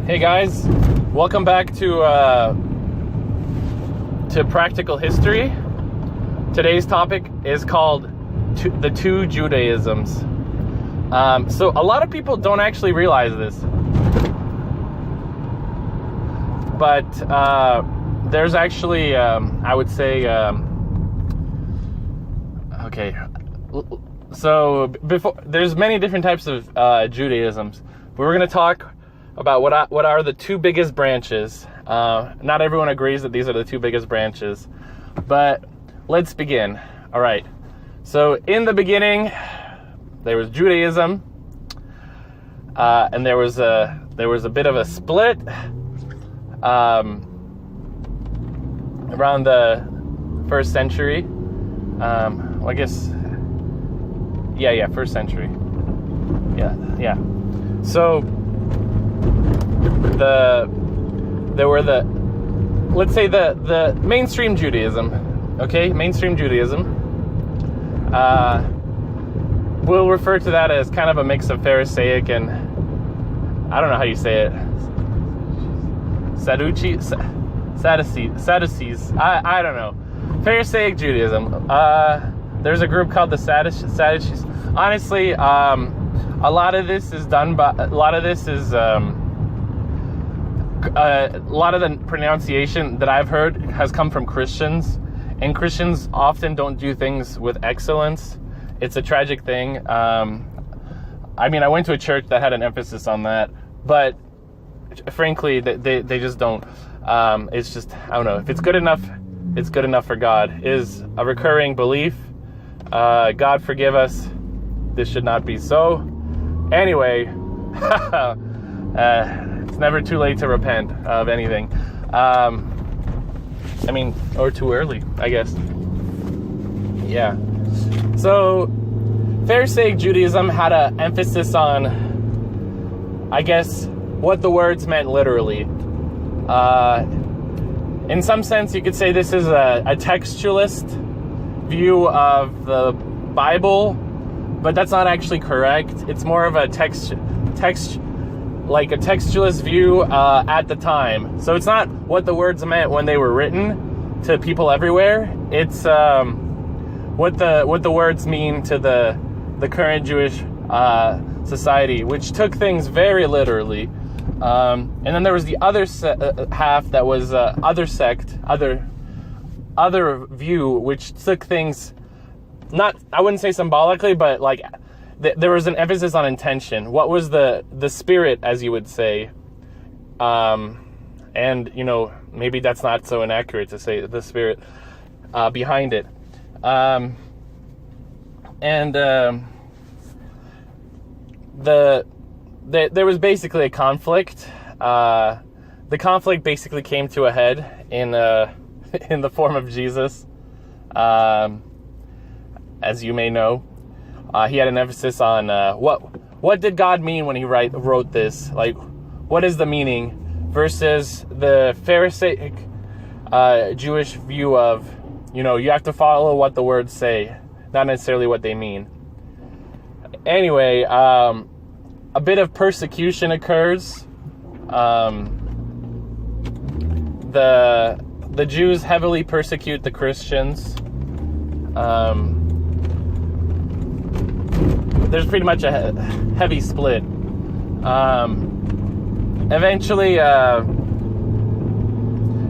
Hey guys, welcome back to Practical History. Today's topic is called the two Judaisms. So a lot of people don't actually realize this, but there's actually, I would say, okay. So there's many different types of Judaisms. We're going to talk about what are the two biggest branches. Not everyone agrees that these are the two biggest branches, but let's begin. All right. So in the beginning, there was Judaism, and there was a bit of a split around the first century. I guess, first century. Yeah. So there were let's say the mainstream Judaism. Okay, mainstream Judaism. We'll refer to that as kind of a mix of Pharisaic and I don't know how you say it. Sadducees. I don't know. Pharisaic Judaism. There's a group called the Sadducees. Honestly, a lot of this is a lot of the pronunciation that I've heard has come from Christians, and Christians often don't do things with excellence. It's a tragic thing. I went to a church that had an emphasis on that, but frankly, they just don't. It's just, I don't know. If it's good enough, it's good enough for God, is a recurring belief. God forgive us. This should not be so. Anyway, it's never too late to repent of anything. Or too early, I guess. Yeah. So, Pharisaic Judaism had an emphasis on, I guess, what the words meant literally. In some sense, you could say this is a textualist view of the Bible, but that's not actually correct. It's more of a textualist view at the time. So it's not what the words meant when they were written to people everywhere. It's what the words mean to the current Jewish society, which took things very literally. And then there was the other half that was other view, which took things not, I wouldn't say symbolically, but like there was an emphasis on intention. What was the spirit, as you would say? And maybe that's not so inaccurate to say the spirit behind it. There was basically a conflict. The conflict basically came to a head in the form of Jesus. As you may know, he had an emphasis on what did God mean when he wrote this? Like, what is the meaning? Versus the Pharisaic Jewish view of, you have to follow what the words say, not necessarily what they mean. Anyway, a bit of persecution occurs. The Jews heavily persecute the Christians. There's pretty much a heavy split. Eventually,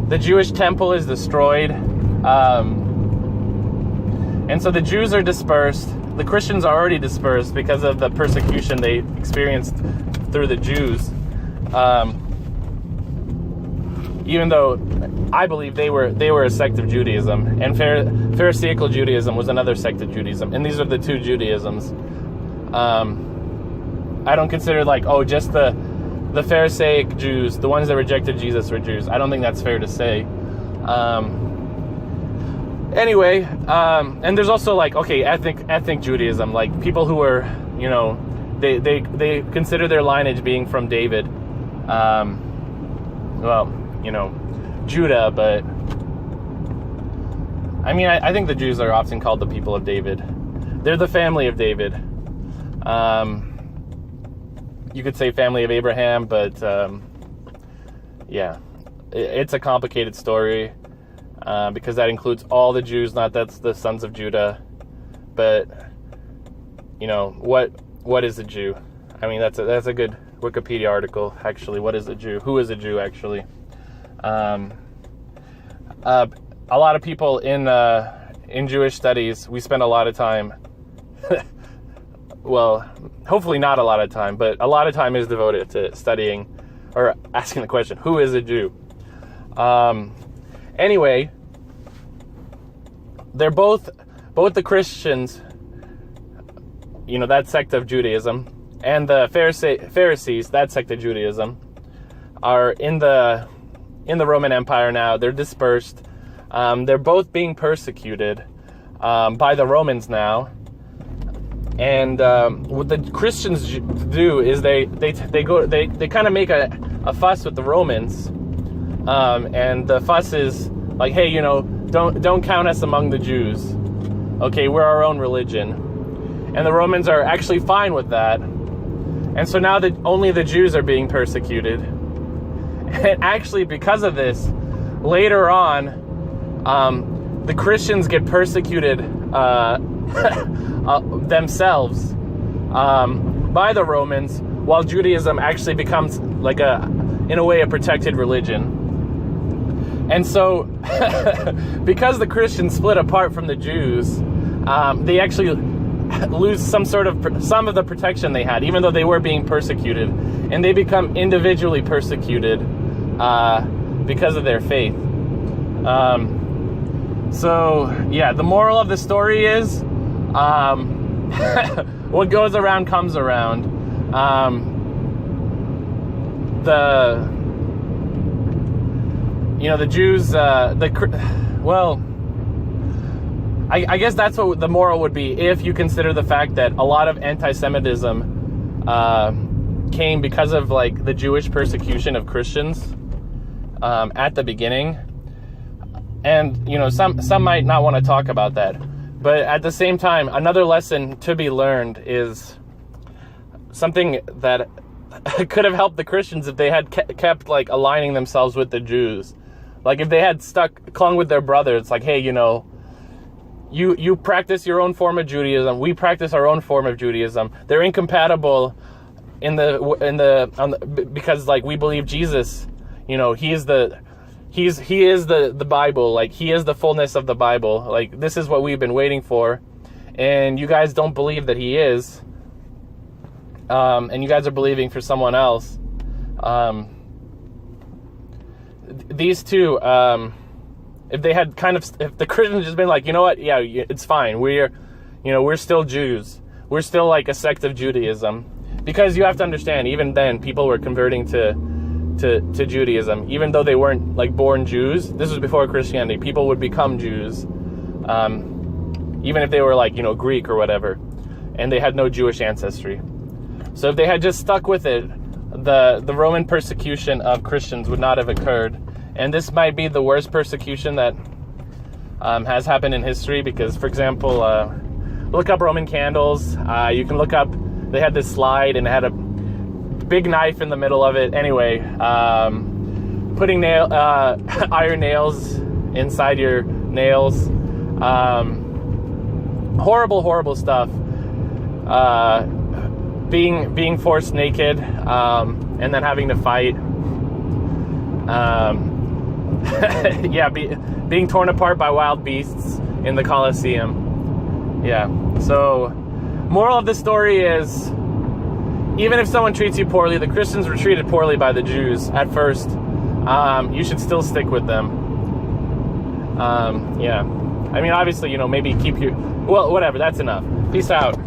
the Jewish temple is destroyed. And so the Jews are dispersed. The Christians are already dispersed because of the persecution they experienced through the Jews. Even though I believe they were a sect of Judaism, and Pharisaical Judaism was another sect of Judaism, and these are the two Judaisms. I don't consider just the Pharisaic Jews, the ones that rejected Jesus, were Jews. I don't think that's fair to say. Anyway, and there's also ethnic Judaism, like people who are, they consider their lineage being from David. Judah, but I think the Jews are often called the people of David. They're the family of David. You could say family of Abraham, but yeah, it's a complicated story because that includes all the Jews, not that's the sons of Judah. But, you know, what is a Jew? I mean, that's a good Wikipedia article, actually. What is a Jew? Who is a Jew, actually? A lot of people in Jewish studies, we spend a lot of time, well, hopefully not a lot of time, but a lot of time is devoted to studying or asking the question, who is a Jew? Anyway, they're both the Christians, you know, that sect of Judaism, and the Pharisees, that sect of Judaism, are in the Roman Empire now. They're dispersed. They're both being persecuted by the Romans now. And what the Christians do is they kind of make a fuss with the Romans, and the fuss is like, hey, you know, don't count us among the Jews. Okay, we're our own religion. And the Romans are actually fine with that. And so now that only the Jews are being persecuted. And actually, because of this, later on, the Christians get persecuted themselves by the Romans, while Judaism actually becomes like in a way, a protected religion. And so, because the Christians split apart from the Jews, they actually lose some of the protection they had, even though they were being persecuted, and they become individually persecuted because of their faith. So yeah, the moral of the story is, what goes around comes around. The Jews, I guess that's what the moral would be, if you consider the fact that a lot of anti-Semitism came because of like the Jewish persecution of Christians at the beginning. And, you know, some might not want to talk about that. But at the same time, another lesson to be learned is something that could have helped the Christians if they had kept like aligning themselves with the Jews. Like if they had clung with their brother, it's like, hey, you know, you practice your own form of Judaism, we practice our own form of Judaism. They're incompatible because like we believe Jesus, you know, he is the Bible, like he is the fullness of the Bible. Like this is what we've been waiting for, and you guys don't believe that he is, and you guys are believing for someone else. These two, if the Christians just been like, you know what, yeah, it's fine, we're still Jews, we're still like a sect of Judaism, because you have to understand, even then people were converting to Judaism, even though they weren't like born Jews. This was before Christianity. People would become Jews, even if they were like, you know, Greek or whatever, and they had no Jewish ancestry. So if they had just stuck with it, the Roman persecution of Christians would not have occurred. And this might be the worst persecution that has happened in history, because, for example, look up Roman candles. You can look up, they had this slide and it had a big knife in the middle of it. Anyway, putting iron nails inside your nails. Horrible stuff. Being forced naked, and then having to fight. Yeah, being torn apart by wild beasts in the Colosseum. Yeah. So, moral of the story is, even if someone treats you poorly, the Christians were treated poorly by the Jews at first. You should still stick with them. Yeah. I mean, obviously, you know, maybe whatever. That's enough. Peace out.